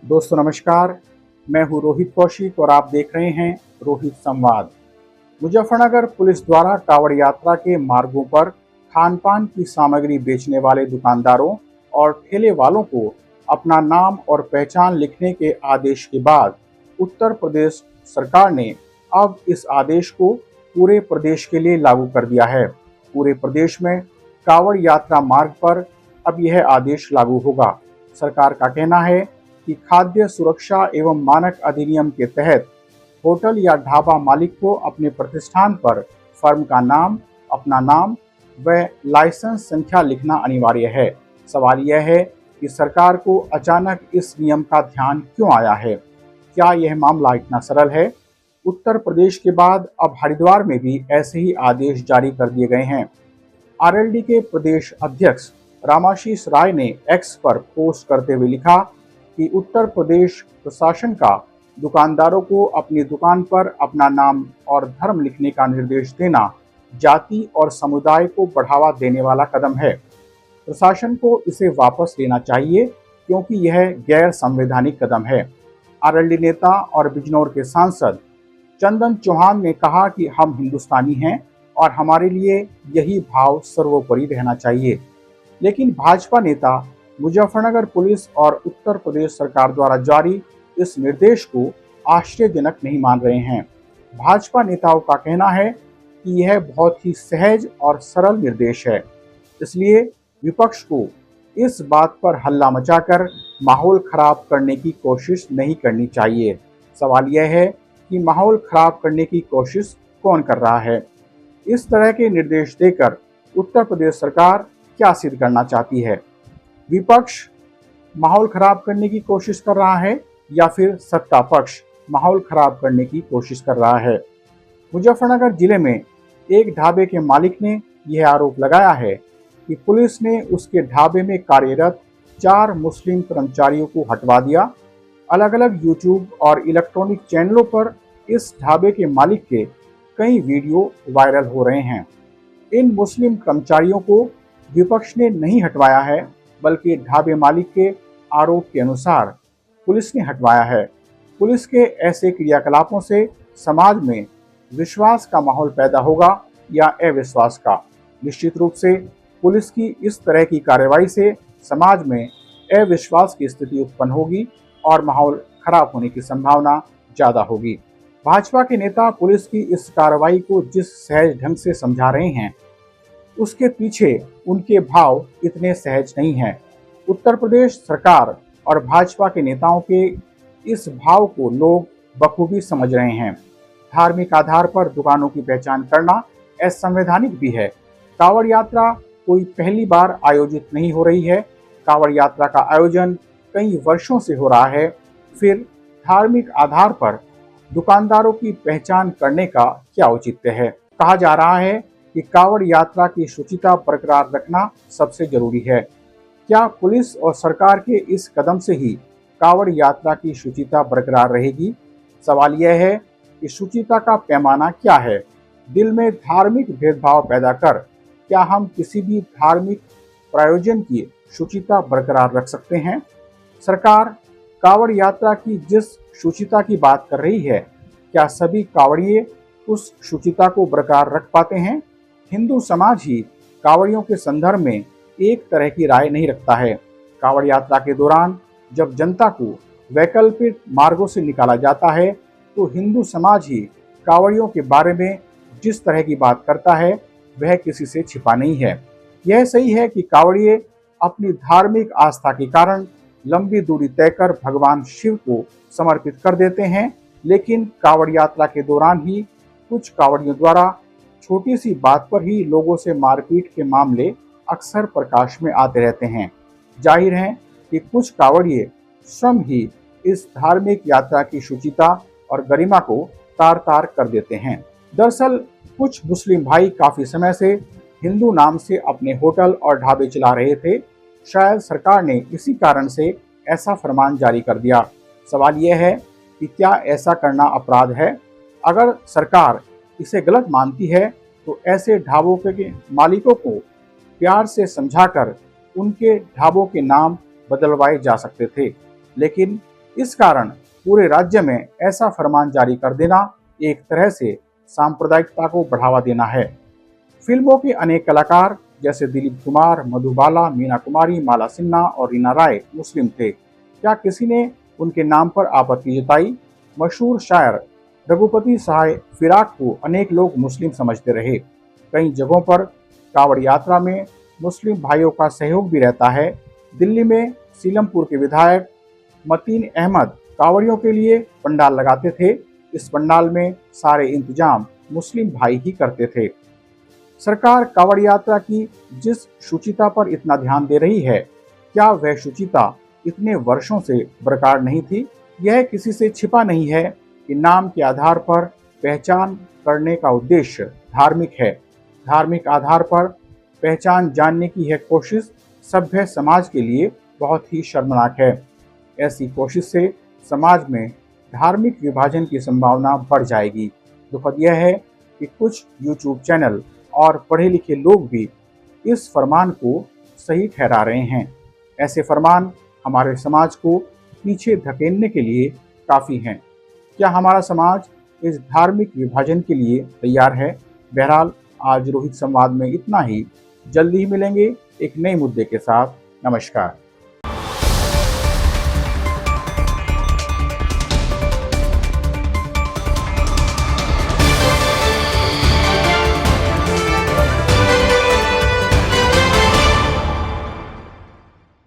दोस्तों नमस्कार, मैं हूं रोहित कौशिक और आप देख रहे हैं रोहित संवाद। मुजफ्फरनगर पुलिस द्वारा कांवड़ यात्रा के मार्गों पर खान पान की सामग्री बेचने वाले दुकानदारों और ठेले वालों को अपना नाम और पहचान लिखने के आदेश के बाद उत्तर प्रदेश सरकार ने अब इस आदेश को पूरे प्रदेश के लिए लागू कर दिया है। पूरे प्रदेश में कांवड़ यात्रा मार्ग पर अब यह आदेश लागू होगा। सरकार का कहना है कि खाद्य सुरक्षा एवं मानक अधिनियम के तहत होटल या ढाबा मालिक को अपने प्रतिष्ठान पर फर्म का नाम, अपना नाम व लाइसेंस संख्या लिखना अनिवार्य है। सवाल यह है कि सरकार को अचानक इस नियम का ध्यान क्यों आया है? क्या यह मामला इतना सरल है? उत्तर प्रदेश के बाद अब हरिद्वार में भी ऐसे ही आदेश जारी कर दिए गए हैं। आरएलडी के प्रदेश अध्यक्ष रामाशीष राय ने एक्स पर पोस्ट करते हुए लिखा कि उत्तर प्रदेश प्रशासन का दुकानदारों को अपनी दुकान पर अपना नाम और धर्म लिखने का निर्देश देना जाति और समुदाय को बढ़ावा देने वाला कदम है। प्रशासन को इसे वापस लेना चाहिए क्योंकि यह गैर संवैधानिक कदम है। आरएलडी नेता और बिजनौर के सांसद चंदन चौहान ने कहा कि हम हिंदुस्तानी हैं और हमारे लिए यही भाव सर्वोपरि रहना चाहिए। लेकिन भाजपा नेता मुजफ्फरनगर पुलिस और उत्तर प्रदेश सरकार द्वारा जारी इस निर्देश को आश्चर्यजनक नहीं मान रहे हैं। भाजपा नेताओं का कहना है कि यह बहुत ही सहज और सरल निर्देश है, इसलिए विपक्ष को इस बात पर हल्ला मचाकर माहौल खराब करने की कोशिश नहीं करनी चाहिए। सवाल यह है कि माहौल खराब करने की कोशिश कौन कर रहा है? इस तरह के निर्देश देकर उत्तर प्रदेश सरकार क्या सिद्ध करना चाहती है? विपक्ष माहौल खराब करने की कोशिश कर रहा है या फिर सत्ता पक्ष माहौल खराब करने की कोशिश कर रहा है? मुजफ्फरनगर जिले में एक ढाबे के मालिक ने यह आरोप लगाया है कि पुलिस ने उसके ढाबे में कार्यरत 4 मुस्लिम कर्मचारियों को हटवा दिया। अलग अलग यूट्यूब और इलेक्ट्रॉनिक चैनलों पर इस ढाबे के मालिक के कई वीडियो वायरल हो रहे हैं। इन मुस्लिम कर्मचारियों को विपक्ष ने नहीं हटवाया है, बल्कि ढाबे मालिक के आरोप के अनुसार पुलिस ने हटवाया है। पुलिस के ऐसे क्रियाकलापों से समाज में विश्वास का माहौल पैदा होगा या अविश्वास का? निश्चित रूप से पुलिस की इस तरह की कार्रवाई से समाज में अविश्वास की स्थिति उत्पन्न होगी और माहौल खराब होने की संभावना ज्यादा होगी। भाजपा के नेता पुलिस की इस कार्रवाई को जिस सहज ढंग से समझा रहे हैं, उसके पीछे उनके भाव इतने सहज नहीं हैं। उत्तर प्रदेश सरकार और भाजपा के नेताओं के इस भाव को लोग बखूबी समझ रहे हैं। धार्मिक आधार पर दुकानों की पहचान करना असंवैधानिक भी है। कांवड़ यात्रा कोई पहली बार आयोजित नहीं हो रही है। कांवड़ यात्रा का आयोजन कई वर्षों से हो रहा है। फिर धार्मिक आधार पर दुकानदारों की पहचान करने का क्या औचित्य है? कहा जा रहा है कि कांवड़ यात्रा की शुचिता बरकरार रखना सबसे जरूरी है। क्या पुलिस और सरकार के इस कदम से ही कांवड़ यात्रा की शुचिता बरकरार रहेगी? सवाल यह है कि शुचिता का पैमाना क्या है? दिल में धार्मिक भेदभाव पैदा कर क्या हम किसी भी धार्मिक प्रायोजन की शुचिता बरकरार रख सकते हैं? सरकार कांवड़ यात्रा की जिस शुचिता की बात कर रही है, क्या सभी कांवड़िये उस शुचिता को बरकरार रख पाते हैं? हिंदू समाज ही कांवड़ियों के संदर्भ में एक तरह की राय नहीं रखता है। कांवड़ यात्रा के दौरान जब जनता को वैकल्पिक मार्गों से निकाला जाता है, तो हिंदू समाज ही कांवड़ियों के बारे में जिस तरह की बात करता है, वह किसी से छिपा नहीं है। यह सही है कि कांवड़िये अपनी धार्मिक आस्था के कारण लंबी दूरी तय कर भगवान शिव को समर्पित कर देते हैं, लेकिन कांवड़ यात्रा के दौरान ही कुछ कांवड़ियों द्वारा छोटी सी बात पर ही लोगों से मारपीट के मामले अक्सर प्रकाश में आते रहते हैं। जाहिर है कि कुछ कांवड़िये स्वयं ही इस धार्मिक यात्रा की शुचिता और गरिमा को तार तार कर देते हैं। दरअसल कुछ मुस्लिम भाई काफी समय से हिंदू नाम से अपने होटल और ढाबे चला रहे थे। शायद सरकार ने इसी कारण से ऐसा फरमान जारी कर दिया। सवाल यह है कि क्या ऐसा करना अपराध है? अगर सरकार इसे गलत मानती है तो ऐसे ढाबों के मालिकों को प्यार से समझाकर उनके ढाबों के नाम बदलवाए जा सकते थे, लेकिन इस कारण पूरे राज्य में ऐसा फरमान जारी कर देना एक तरह से सांप्रदायिकता को बढ़ावा देना है। फिल्मों के अनेक कलाकार जैसे दिलीप कुमार, मधुबाला, मीना कुमारी, माला सिन्हा और रीना राय मुस्लिम थे। क्या किसी ने उनके नाम पर आपत्ति जताई? मशहूर शायर रघुपति सहाय फिराक को अनेक लोग मुस्लिम समझते रहे। कई जगहों पर कांवड़ यात्रा में मुस्लिम भाइयों का सहयोग भी रहता है। दिल्ली में सीलमपुर के विधायक मतीन अहमद कांवड़ियों के लिए पंडाल लगाते थे। इस पंडाल में सारे इंतजाम मुस्लिम भाई ही करते थे। सरकार कांवड़ यात्रा की जिस शुचिता पर इतना ध्यान दे रही है, क्या वह शुचिता इतने वर्षों से बरकरार नहीं थी? यह किसी से छिपा नहीं है कि नाम के आधार पर पहचान करने का उद्देश्य धार्मिक है। धार्मिक आधार पर पहचान जानने की यह कोशिश सभ्य समाज के लिए बहुत ही शर्मनाक है। ऐसी कोशिश से समाज में धार्मिक विभाजन की संभावना बढ़ जाएगी। दुखद यह है कि कुछ यूट्यूब चैनल और पढ़े लिखे लोग भी इस फरमान को सही ठहरा रहे हैं। ऐसे फरमान हमारे समाज को पीछे धकेलने के लिए काफ़ी हैं। क्या हमारा समाज इस धार्मिक विभाजन के लिए तैयार है? बहरहाल आज रोहित संवाद में इतना ही। जल्दी ही मिलेंगे एक नए मुद्दे के साथ। नमस्कार।